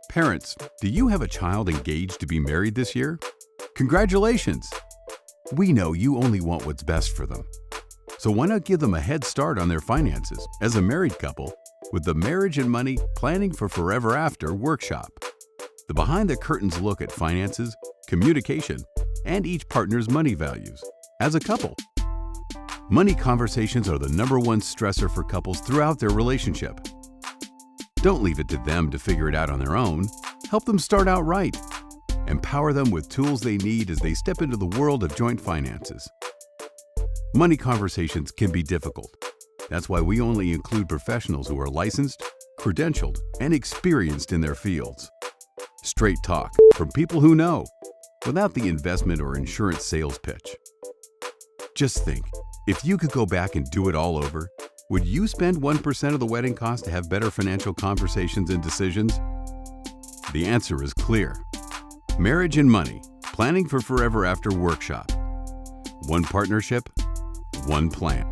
Parents, do you have a child engaged to be married this year? Congratulations! We know you only want what's best for them. So why not give them a head start on their finances as a married couple with the Marriage and Money Planning for Forever After workshop? The behind-the-curtains look at finances, communication, and each partner's money values as a couple. Money conversations are the #1 stressor for couples throughout their relationship. Don't leave it to them to figure it out on their own. Help them start out right. Empower them with tools they need as they step into the world of joint finances. Money conversations can be difficult. That's why we only include professionals who are licensed, credentialed, and experienced in their fields. Straight talk from people who know, without the investment or insurance sales pitch. Just think, if you could go back and do it all over, would you spend 1% of the wedding cost to have better financial conversations and decisions? The answer is clear. Marriage and Money Planning for Forever After workshop. One partnership, one plan.